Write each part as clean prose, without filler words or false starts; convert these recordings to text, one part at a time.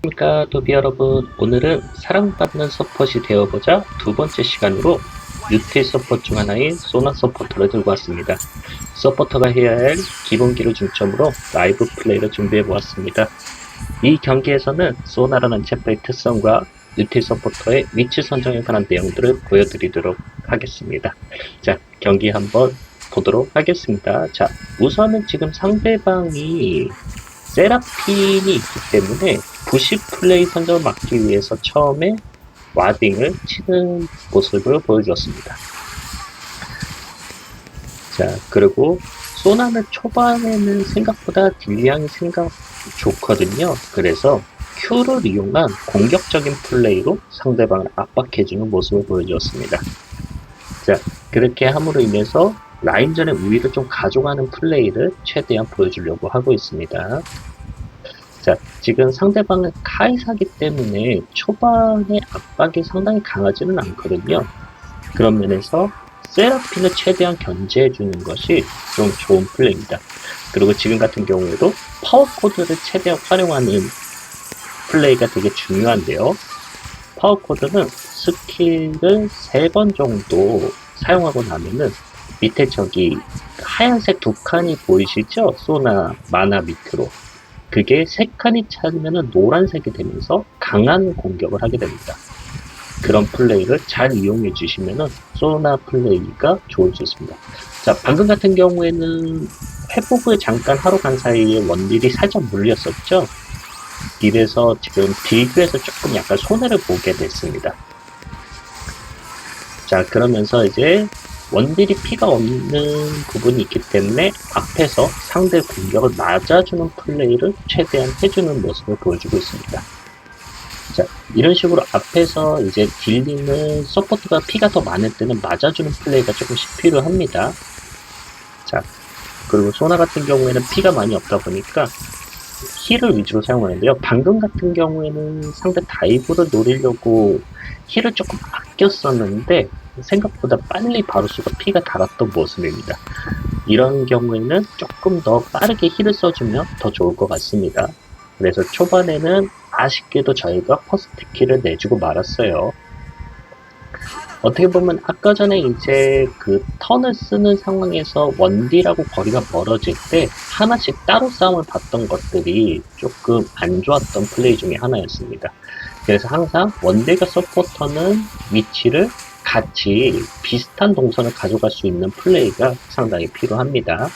안녕하십니까 도비 여러분. 오늘은 사랑받는 서폿이 되어보자 두 번째 시간으로 유틸 서폿 중 하나인 소나 서포터를 들고 왔습니다. 서포터가 해야 할 기본기를 중점으로 라이브 플레이를 준비해 보았습니다. 이 경기에서는 소나라는 챔프의 특성과 유틸 서포터의 위치 선정에 관한 내용들을 보여드리도록 하겠습니다. 자, 경기 한번 보도록 하겠습니다. 자, 우선은 지금 상대방이 세라핀이 있기 때문에 부시 플레이 선정을 막기 위해서 처음에 와딩을 치는 모습을 보여주었습니다. 자, 그리고 소나는 초반에는 생각보다 딜량이 좋거든요. 그래서 Q를 이용한 공격적인 플레이로 상대방을 압박해주는 모습을 보여주었습니다. 자, 그렇게 함으로 인해서 라인전의 우위를 좀 가져가는 플레이를 최대한 보여주려고 하고 있습니다. 자, 지금 상대방은 카이사기 때문에 초반에 압박이 상당히 강하지는 않거든요. 그런 면에서 세라핀을 최대한 견제해주는 것이 좀 좋은 플레이입니다. 그리고 지금 같은 경우에도 파워코드를 최대한 활용하는 플레이가 되게 중요한데요. 파워코드는 스킬을 3번 정도 사용하고 나면은 밑에 저기 하얀색 2칸이 보이시죠? 소나 마나 밑으로. 그게 3칸이 차면은 노란색이 되면서 강한 공격을 하게 됩니다. 그런 플레이를 잘 이용해 주시면은 소나 플레이가 좋을 수 있습니다. 자, 방금 같은 경우에는 회복을 잠깐 하러 간 사이에 원딜이 살짝 물렸었죠? 이래서 지금 딜교에서 조금 약간 손해를 보게 됐습니다. 자, 그러면서 이제 원딜이 피가 없는 부분이 있기 때문에 앞에서 상대 공격을 맞아주는 플레이를 최대한 해주는 모습을 보여주고 있습니다. 자, 이런 식으로 앞에서 이제 딜링을 서포트가 피가 더 많을 때는 맞아주는 플레이가 조금씩 필요합니다. 자, 그리고 소나 같은 경우에는 피가 많이 없다 보니까 힐을 위주로 사용하는데요. 방금 같은 경우에는 상대 다이브를 노리려고 힐을 조금 아꼈었는데 생각보다 빨리 바루스가 피가 달았던 모습입니다. 이런 경우에는 조금 더 빠르게 힐을 써주면 더 좋을 것 같습니다. 그래서 초반에는 아쉽게도 저희가 퍼스트 킬을 내주고 말았어요. 어떻게 보면 아까 전에 이제 그 턴을 쓰는 상황에서 원딜하고 거리가 멀어질 때 하나씩 따로 싸움을 봤던 것들이 조금 안 좋았던 플레이 중에 하나였습니다. 그래서 항상 원딜과 서포터는 위치를 같이 비슷한 동선을 가져갈 수 있는 플레이가 상당히 필요합니다.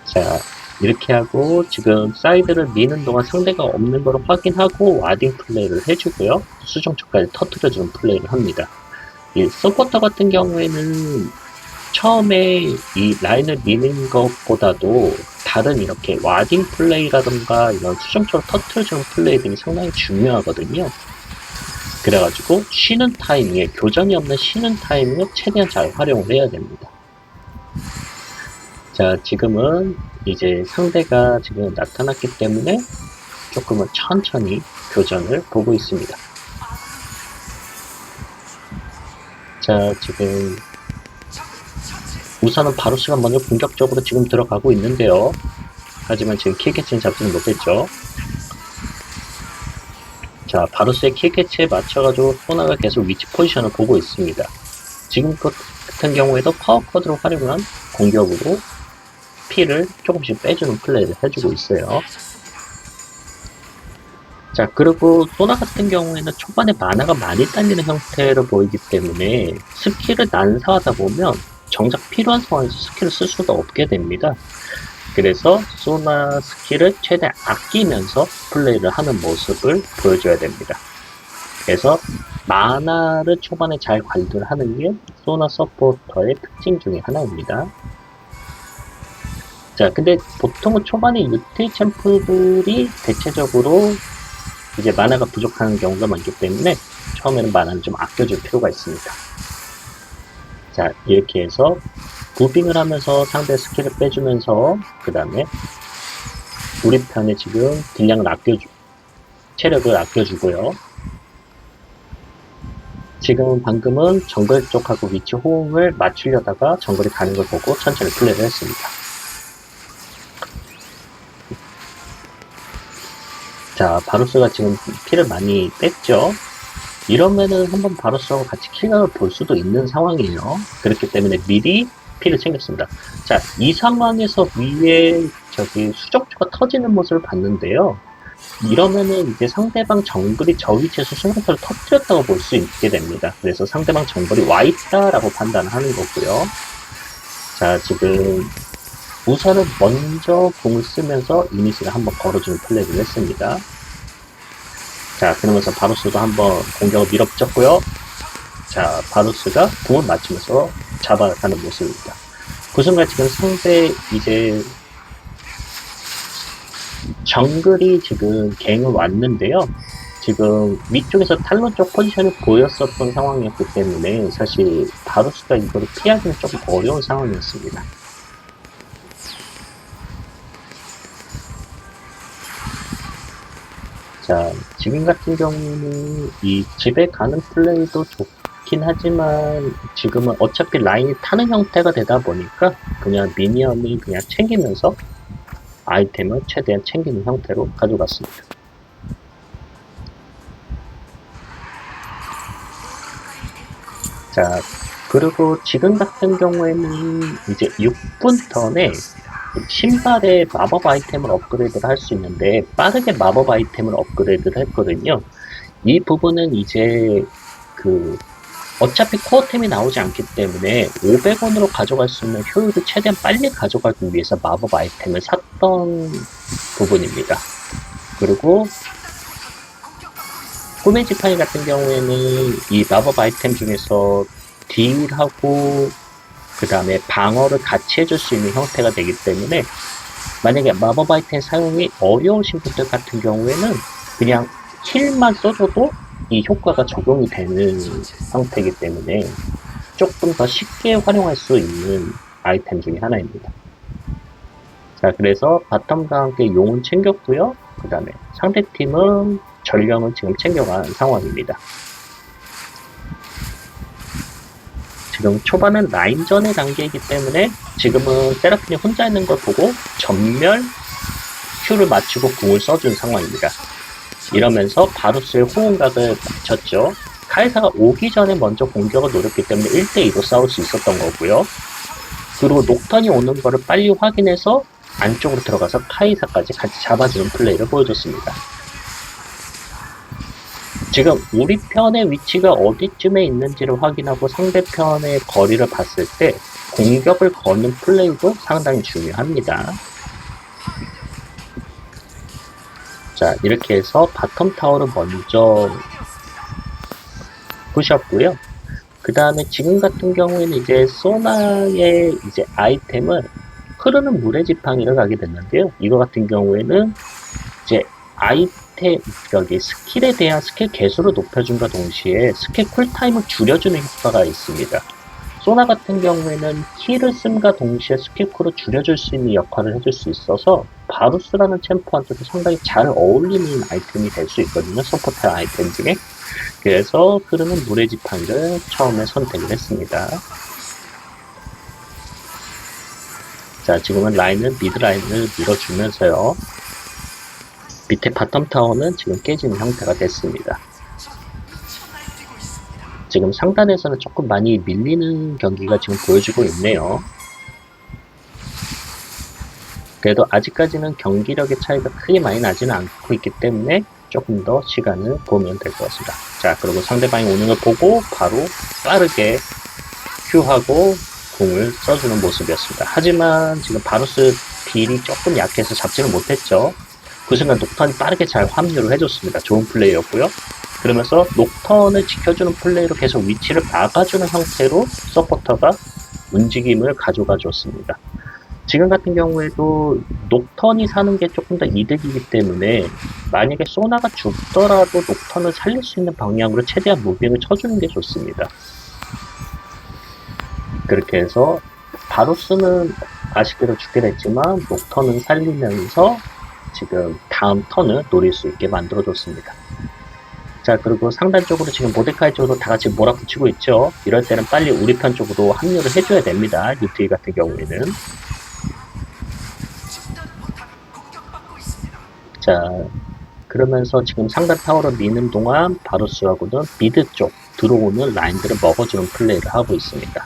자, 이렇게 하고 지금 사이드를 미는 동안 상대가 없는 걸 확인하고 와딩 플레이를 해주고요. 수정초까지 터뜨려주는 플레이를 합니다. 이 서포터 같은 경우에는 처음에 이 라인을 미는 것보다도 다른 이렇게 와딩 플레이라든가 이런 수정초를 터뜨려주는 플레이들이 상당히 중요하거든요. 그래가지고 쉬는 타이밍에 교전이 없는 쉬는 타이밍을 최대한 잘 활용을 해야 됩니다. 자, 지금은 이제 상대가 지금 나타났기 때문에 조금은 천천히 교전을 보고 있습니다. 자, 지금 우선은 바루스가 먼저 공격적으로 지금 들어가고 있는데요. 하지만 지금 킬캐치는 잡지는 못했죠. 자, 바루스의 킬캐치에 맞춰가지고 소나가 계속 위치 포지션을 보고 있습니다. 지금 같은 경우에도 파워코드를 활용한 공격으로 피를 조금씩 빼주는 플레이를 해주고 있어요. 자, 그리고 소나 같은 경우에는 초반에 마나가 많이 딸리는 형태로 보이기 때문에 스킬을 난사하다 보면 정작 필요한 상황에서 스킬을 쓸 수가 없게 됩니다. 그래서 소나 스킬을 최대한 아끼면서 플레이를 하는 모습을 보여줘야 됩니다. 그래서 마나를 초반에 잘 관리를 하는 게 소나 서포터의 특징 중에 하나입니다. 자, 근데 보통은 초반에 유틸 챔프들이 대체적으로 이제 마나가 부족한 경우가 많기 때문에 처음에는 마나를 좀 아껴줄 필요가 있습니다. 자, 이렇게 해서 무빙을 하면서 상대 스킬을 빼주면서 그 다음에 우리 편에 지금 딜량을 체력을 아껴주고요. 지금 방금은 정글 쪽하고 위치 호응을 맞추려다가 정글이 가는 걸 보고 천천히 플레이를 했습니다. 자, 바루스가 지금 피를 많이 뺐죠? 이러면은 한번 바루스하고 같이 킬각을 볼 수도 있는 상황이에요. 그렇기 때문에 미리 피를 챙겼습니다. 자, 이 상황에서 위에 저기 수적조가 터지는 모습을 봤는데요. 이러면은 이제 상대방 정글이 저 위치에서 수정타를 터뜨렸다고 볼 수 있게 됩니다. 그래서 상대방 정글이 와있다라고 판단하는 거고요. 자, 지금 우선은 먼저 공을 쓰면서 이니시를 한번 걸어주는 플레이를 했습니다. 자, 그러면서 바루스도 한번 공격을 밀어붙였고요. 자, 바루스가 공을 맞추면서 잡아가는 모습입니다. 그 순간 지금 상대 이제 정글이 지금 갱을 왔는데요. 지금 위쪽에서 탈론 쪽 포지션이 보였었던 상황이었기 때문에 사실 바루스가 이거를 피하기는 조금 어려운 상황이었습니다. 자, 지금 같은 경우는 이 집에 가는 플레이도 좋긴 하지만 지금은 어차피 라인이 타는 형태가 되다 보니까 그냥 미니언을 그냥 챙기면서 아이템을 최대한 챙기는 형태로 가져갔습니다. 자, 그리고 지금 같은 경우에는 이제 6분 턴에 신발에 마법 아이템을 업그레이드를 할 수 있는데 빠르게 마법 아이템을 업그레이드를 했거든요. 이 부분은 이제 그 어차피 코어템이 나오지 않기 때문에 500원으로 가져갈 수 있는 효율을 최대한 빨리 가져가기 위해서 마법 아이템을 샀던 부분입니다. 그리고 꿈의 지팡이 같은 경우에는 이 마법 아이템 중에서 딜하고 그 다음에 방어를 같이 해줄 수 있는 형태가 되기 때문에 만약에 마법 아이템 사용이 어려우신 분들 같은 경우에는 그냥 힐만 써줘도 이 효과가 적용이 되는 형태이기 때문에 조금 더 쉽게 활용할 수 있는 아이템 중에 하나입니다. 자, 그래서 바텀과 함께 용은 챙겼고요. 그 다음에 상대팀은 전령을 지금 챙겨간 상황입니다. 지금 초반은 라인전의 단계이기 때문에 지금은 세라핀이 혼자 있는 걸 보고 전멸 Q를 맞추고 궁을 써준 상황입니다. 이러면서 바루스의 호응각을 맞췄죠. 카이사가 오기 전에 먼저 공격을 노렸기 때문에 1대2로 싸울 수 있었던 거고요. 그리고 녹턴이 오는 거를 빨리 확인해서 안쪽으로 들어가서 카이사까지 같이 잡아주는 플레이를 보여줬습니다. 지금 우리 편의 위치가 어디쯤에 있는지를 확인하고 상대편의 거리를 봤을 때 공격을 거는 플레이도 상당히 중요합니다. 자, 이렇게 해서 바텀 타워를 먼저 부셨고요. 그 다음에 지금 같은 경우에는 이제 소나의 이제 아이템을 흐르는 물의 지팡이를 가게 됐는데요. 이거 같은 경우에는 이제 아이템, 여기 스킬에 대한 스킬 개수를 높여준과 동시에 스킬 쿨타임을 줄여주는 효과가 있습니다. 소나 같은 경우에는 힐을 쓴과 동시에 스킬 쿨을 줄여줄 수 있는 역할을 해줄 수 있어서 바루스라는 챔프한테도 상당히 잘 어울리는 아이템이 될 수 있거든요. 서포터 아이템 중에. 그래서 흐르는 물의 지팡이를 처음에 선택을 했습니다. 자, 지금은 라인은 미드 라인을 밀어주면서요. 밑에 바텀 타워는 지금 깨지는 형태가 됐습니다. 지금 상단에서는 조금 많이 밀리는 경기가 지금 보여주고 있네요. 그래도 아직까지는 경기력의 차이가 크게 많이 나지는 않고 있기 때문에 조금 더 시간을 보면 될 것 같습니다. 자, 그리고 상대방이 오는 걸 보고 바로 빠르게 Q하고 궁을 써주는 모습이었습니다. 하지만 지금 바루스 딜이 조금 약해서 잡지는 못했죠. 그 순간 녹턴이 빠르게 잘 합류를 해줬습니다. 좋은 플레이였고요. 그러면서 녹턴을 지켜주는 플레이로 계속 위치를 막아주는 형태로 서포터가 움직임을 가져가 줬습니다. 지금 같은 경우에도 녹턴이 사는 게 조금 더 이득이기 때문에 만약에 소나가 죽더라도 녹턴을 살릴 수 있는 방향으로 최대한 무빙을 쳐주는 게 좋습니다. 그렇게 해서 바루스는 아쉽게도 죽게 됐지만 녹턴은 살리면서 지금 다음 턴을 노릴 수 있게 만들어줬습니다. 자, 그리고 상단 쪽으로 지금 모데카이 쪽으로 다 같이 몰아붙이고 있죠. 이럴 때는 빨리 우리 편 쪽으로 합류를 해줘야 됩니다. 유티 같은 경우에는. 자, 그러면서 지금 상단 타워를 미는 동안 바루스하고는 미드 쪽 들어오는 라인들을 먹어주는 플레이를 하고 있습니다.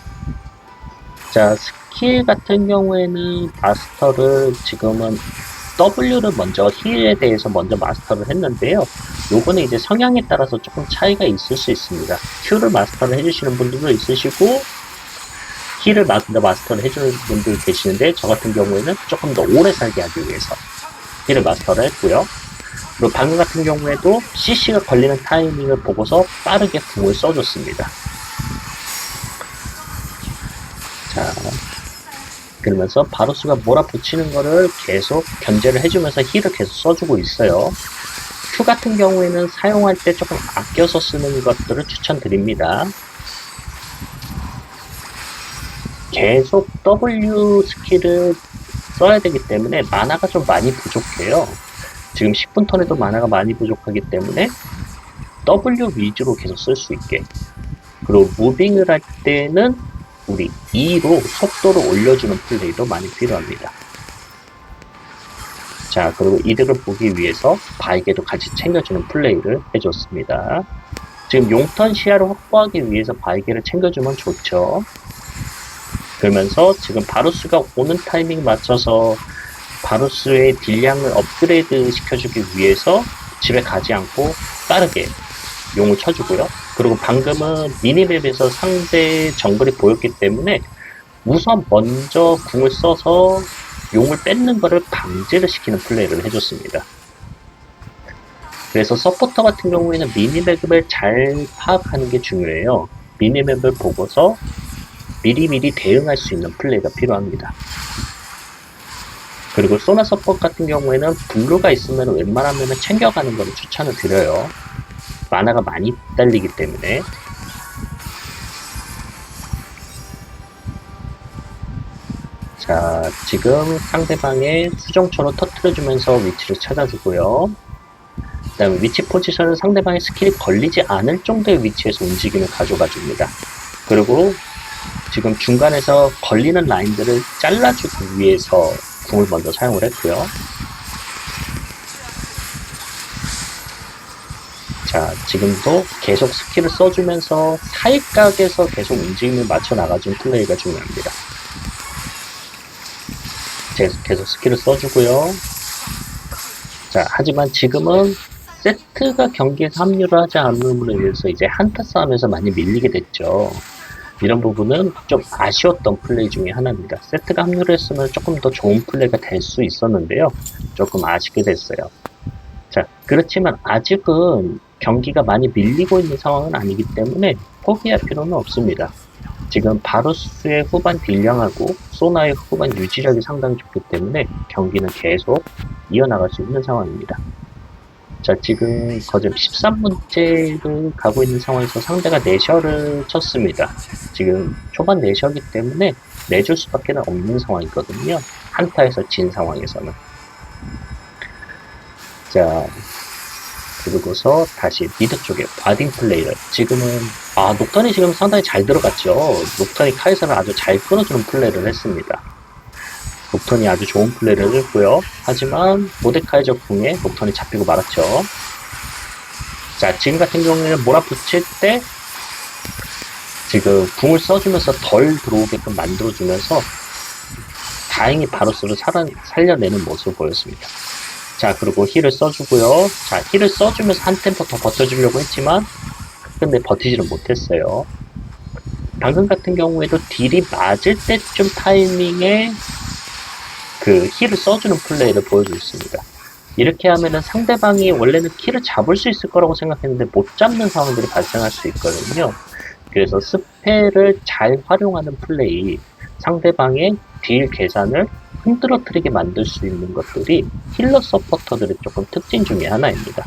자, 스킬 같은 경우에는 마스터를 지금은 W를 먼저 힐에 대해서 먼저 마스터를 했는데요. 요거는 이제 성향에 따라서 조금 차이가 있을 수 있습니다. Q를 마스터를 해주시는 분들도 있으시고 힐을 먼저 마스터를 해주는 분들 계시는데 저 같은 경우에는 조금 더 오래 살게 하기 위해서 힐을 마스터를 했고요. 그리고 방금 같은 경우에도 CC가 걸리는 타이밍을 보고서 빠르게 궁을 써줬습니다. 자, 그러면서 바루스가 몰아붙이는 거를 계속 견제를 해주면서 힐을 계속 써주고 있어요. Q 같은 경우에는 사용할 때 조금 아껴서 쓰는 것들을 추천드립니다. 계속 W 스킬을 써야 되기 때문에 마나가 좀 많이 부족해요. 지금 10분 턴에도 마나가 많이 부족하기 때문에 W 위주로 계속 쓸 수 있게. 그리고 무빙을 할 때는 우리 E로 속도를 올려주는 플레이도 많이 필요합니다. 자, 그리고 이득을 보기 위해서 바이게도 같이 챙겨주는 플레이를 해줬습니다. 지금 용턴 시야를 확보하기 위해서 바이게를 챙겨주면 좋죠. 그러면서 지금 바루스가 오는 타이밍 맞춰서 바루스의 딜량을 업그레이드 시켜주기 위해서 집에 가지 않고 빠르게 용을 쳐주고요. 그리고 방금은 미니맵에서 상대 정글이 보였기 때문에 우선 먼저 궁을 써서 용을 뺏는 거를 방지를 시키는 플레이를 해줬습니다. 그래서 서포터 같은 경우에는 미니맵을 잘 파악하는 게 중요해요. 미니맵을 보고서 미리미리 대응할 수 있는 플레이가 필요합니다. 그리고 소나 서포트 같은 경우에는 블루가 있으면 웬만하면 챙겨가는 걸 추천을 드려요. 마나가 많이 딸리기 때문에. 자, 지금 상대방의 수정초로 터트려주면서 위치를 찾아주고요. 그 다음에 위치 포지션은 상대방의 스킬이 걸리지 않을 정도의 위치에서 움직임을 가져가 줍니다. 그리고 지금 중간에서 걸리는 라인들을 잘라주기 위해서 궁을 먼저 사용을 했고요. 자, 지금도 계속 스킬을 써주면서 사이각에서 계속 움직임을 맞춰 나가준 플레이가 중요합니다. 계속 스킬을 써주고요. 자, 하지만 지금은 세트가 경기에서 합류를 하지 않음으로 인해서 이제 한타 싸움에서 많이 밀리게 됐죠. 이런 부분은 좀 아쉬웠던 플레이 중에 하나입니다. 세트가 합류를 했으면 조금 더 좋은 플레이가 될 수 있었는데요. 조금 아쉽게 됐어요. 자, 그렇지만 아직은 경기가 많이 밀리고 있는 상황은 아니기 때문에 포기할 필요는 없습니다. 지금 바루스의 후반 딜량하고 소나의 후반 유지력이 상당히 좋기 때문에 경기는 계속 이어나갈 수 있는 상황입니다. 자, 지금 거점 13분째를 가고 있는 상황에서 상대가 내셔를 쳤습니다. 지금 초반 내셔기 때문에 내줄 수밖에 없는 상황이거든요. 한타에서 진 상황에서는. 자, 그리고서 다시 미드 쪽에 바딩 플레이를. 지금은, 녹턴이 지금 상당히 잘 들어갔죠. 녹턴이 카이사를 아주 잘 끊어주는 플레이를 했습니다. 녹턴이 아주 좋은 플레이를 했고요. 하지만 모데카이저 궁에 녹턴이 잡히고 말았죠. 자, 지금 같은 경우에는 몰아붙일 때 지금 궁을 써주면서 덜 들어오게끔 만들어주면서 다행히 바루스를 살려내는 모습을 보였습니다. 자, 그리고 힐을 써주고요. 자, 힐을 써주면서 한 템포 더 버텨주려고 했지만 근데 버티지를 못했어요. 방금 같은 경우에도 딜이 맞을 때쯤 타이밍에 그 힐을 써주는 플레이를 보여줬습니다. 이렇게 하면은 상대방이 원래는 킬을 잡을 수 있을 거라고 생각했는데 못 잡는 상황들이 발생할 수 있거든요. 그래서 스펠을 잘 활용하는 플레이, 상대방의 딜 계산을 흔들어뜨리게 만들 수 있는 것들이 힐러 서포터들의 조금 특징 중에 하나입니다.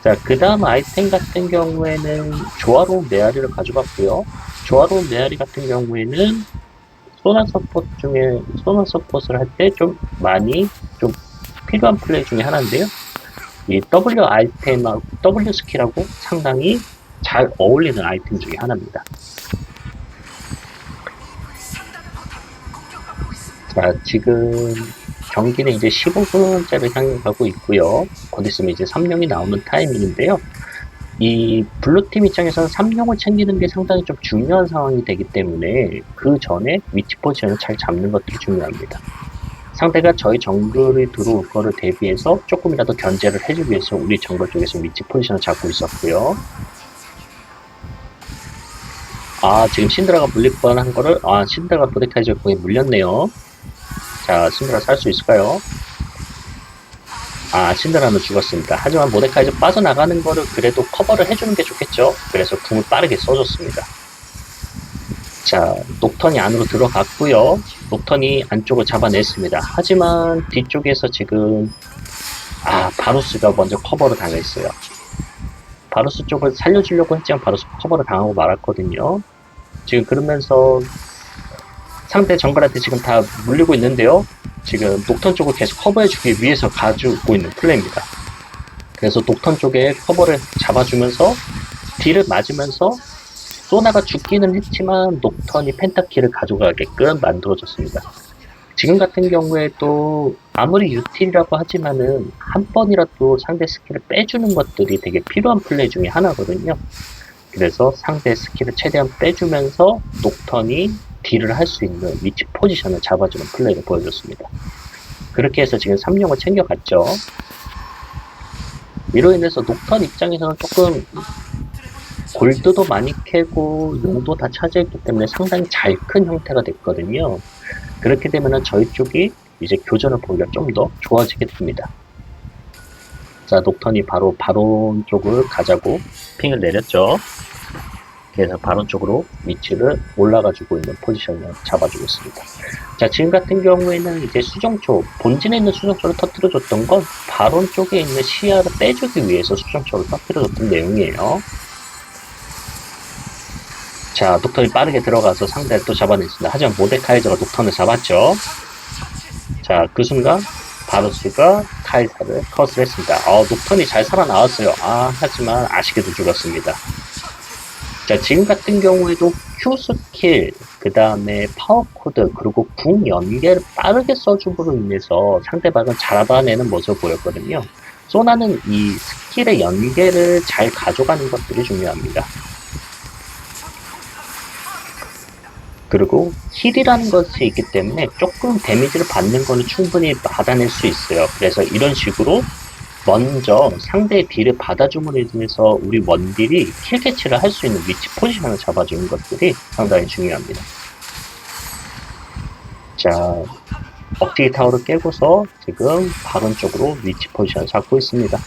자, 그 다음 아이템 같은 경우에는 조화로운 메아리를 가져갔고요. 조화로운 메아리 같은 경우에는 소나 서폿을 할 때 좀 많이 좀 필요한 플레이 중에 하나인데요. 이 W 아이템하고 W 스킬하고 상당히 잘 어울리는 아이템 중에 하나입니다. 자, 지금 경기는 이제 15분째를 향해 가고 있고요. 곧 있으면 이제 3령이 나오는 타이밍인데요. 이 블루팀 입장에서는 3령을 챙기는 게 상당히 좀 중요한 상황이 되기 때문에 그 전에 위치 포지션을 잘 잡는 것도 중요합니다. 상대가 저희 정글이 들어올 거를 대비해서 조금이라도 견제를 해주기 위해서 우리 정글 쪽에서 위치 포지션을 잡고 있었고요. 지금 신드라가 물릴 뻔한 거를, 신드라가 모데카이저 공에 물렸네요. 자, 신드라 살 수 있을까요? 신드라는 죽었습니다. 하지만 모데카이저 빠져나가는 거를 그래도 커버를 해주는 게 좋겠죠? 그래서 궁을 빠르게 써줬습니다. 자, 녹턴이 안으로 들어갔고요. 녹턴이 안쪽을 잡아냈습니다. 하지만 뒤쪽에서 지금 바루스가 먼저 커버를 당했어요. 바루스 쪽을 살려주려고 했지만 바루스 커버를 당하고 말았거든요. 지금 그러면서 상대 정글한테 지금 다 물리고 있는데요. 지금 녹턴 쪽을 계속 커버해주기 위해서 가지고 있는 플레이입니다. 그래서 녹턴 쪽에 커버를 잡아주면서 딜을 맞으면서 소나가 죽기는 했지만 녹턴이 펜타키를 가져가게끔 만들어졌습니다. 지금 같은 경우에도 아무리 유틸이라고 하지만은 한 번이라도 상대 스킬을 빼주는 것들이 되게 필요한 플레이 중에 하나거든요. 그래서 상대 스킬을 최대한 빼주면서 녹턴이 딜을 할 수 있는 위치 포지션을 잡아주는 플레이를 보여줬습니다. 그렇게 해서 지금 3령을 챙겨갔죠. 이로 인해서 녹턴 입장에서는 조금 골드도 많이 캐고 용도 다 차지했기 때문에 상당히 잘 큰 형태가 됐거든요. 그렇게 되면 저희 쪽이 이제 교전을 보기가 좀 더 좋아지게 됩니다. 자, 녹턴이 바로 바론 쪽을 가자고 핑을 내렸죠. 그래서 바론 쪽으로 위치를 올라가지고 있는 포지션을 잡아주고 있습니다. 자, 지금 같은 경우에는 이제 수정초, 본진에 있는 수정초를 터뜨려줬던 건 바론 쪽에 있는 시야를 빼주기 위해서 수정초를 터뜨려줬던 내용이에요. 자, 녹턴이 빠르게 들어가서 상대를 또 잡아냈습니다. 하지만 모데카이저가 녹턴을 잡았죠. 자, 그 순간 바루스가 카이사를 컷을 했습니다. 녹턴이 잘 살아나왔어요. 하지만 아쉽게도 죽었습니다. 자, 지금 같은 경우에도 Q 스킬, 그 다음에 파워 코드, 그리고 궁 연계를 빠르게 써줌으로 인해서 상대방을 잡아내는 모습을 보였거든요. 소나는 이 스킬의 연계를 잘 가져가는 것들이 중요합니다. 그리고 힐이라는 것이 있기 때문에 조금 데미지를 받는 거는 충분히 받아낼 수 있어요. 그래서 이런 식으로 먼저 상대의 딜을 받아줌으로 인해서 우리 원딜이 킬 캐치를 할 수 있는 위치 포지션을 잡아주는 것들이 상당히 중요합니다. 자, 억제기 타워를 깨고서 지금 바론 쪽으로 위치 포지션을 잡고 있습니다.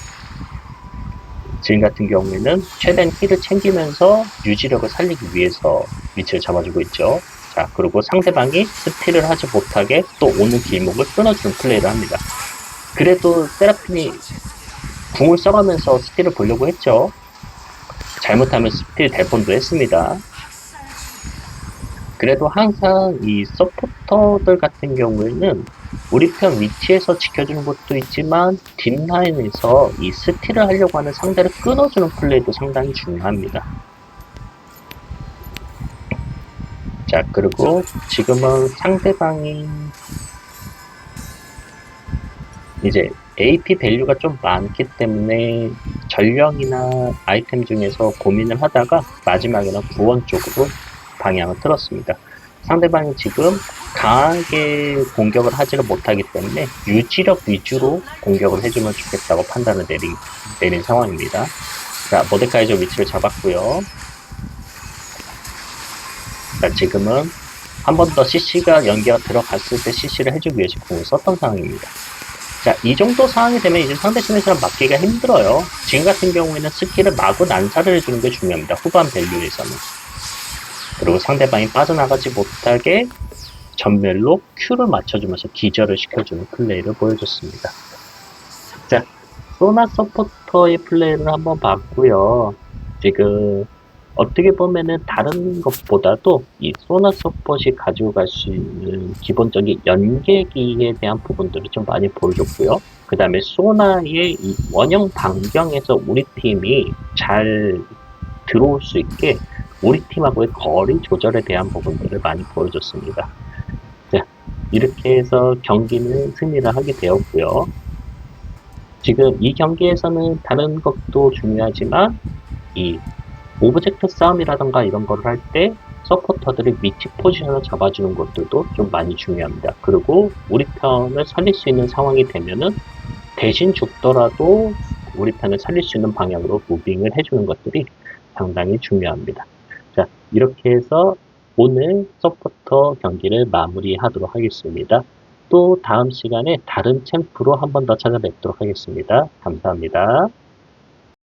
지금 같은 경우에는 최대한 힐을 챙기면서 유지력을 살리기 위해서 위치를 잡아주고 있죠. 자, 그리고 상대방이 스틸을 하지 못하게 또 오는 길목을 끊어주는 플레이를 합니다. 그래도 세라핀이 궁을 써가면서 스틸을 보려고 했죠. 잘못하면 스틸 될 뻔도 했습니다. 그래도 항상 이 서포터들 같은 경우에는 우리 편 위치에서 지켜주는 것도 있지만 뒷라인에서 이 스틸을 하려고 하는 상대를 끊어주는 플레이도 상당히 중요합니다. 자, 그리고 지금은 상대방이 이제 AP 밸류가 좀 많기 때문에 전령이나 아이템 중에서 고민을 하다가 마지막에는 구원 쪽으로 방향을 틀었습니다. 상대방이 지금 강하게 공격을 하지를 못하기 때문에 유지력 위주로 공격을 해주면 좋겠다고 판단을 내린 상황입니다. 자, 모데카이저 위치를 잡았고요. 자, 지금은 한 번 더 CC가 연계가 들어갔을 때 CC를 해주기 위해서 공을 썼던 상황입니다. 자, 이 정도 상황이 되면 이제 상대팀의 사람 막기가 힘들어요. 지금 같은 경우에는 스킬을 마구 난사를 해주는 게 중요합니다. 후반 밸류에서는. 그리고 상대방이 빠져나가지 못하게 전멸로 Q를 맞춰주면서 기절을 시켜주는 플레이를 보여줬습니다. 자, 소나 서포터의 플레이를 한번 봤고요. 지금 어떻게 보면은 다른 것보다도 이 소나 서폿이 가지고 갈 수 있는 기본적인 연계기에 대한 부분들을 좀 많이 보여줬고요. 그 다음에 소나의 이 원형 반경에서 우리 팀이 잘 들어올 수 있게 우리 팀하고의 거리 조절에 대한 부분들을 많이 보여줬습니다. 자, 이렇게 해서 경기는 승리를 하게 되었고요. 지금 이 경기에서는 다른 것도 중요하지만 이 오브젝트 싸움이라던가 이런 거를 할 때 서포터들이 위치 포지션을 잡아주는 것들도 좀 많이 중요합니다. 그리고 우리 편을 살릴 수 있는 상황이 되면은 대신 죽더라도 우리 편을 살릴 수 있는 방향으로 무빙을 해주는 것들이 상당히 중요합니다. 자, 이렇게 해서 오늘 서포터 경기를 마무리하도록 하겠습니다. 또 다음 시간에 다른 챔프로 한 번 더 찾아뵙도록 하겠습니다. 감사합니다.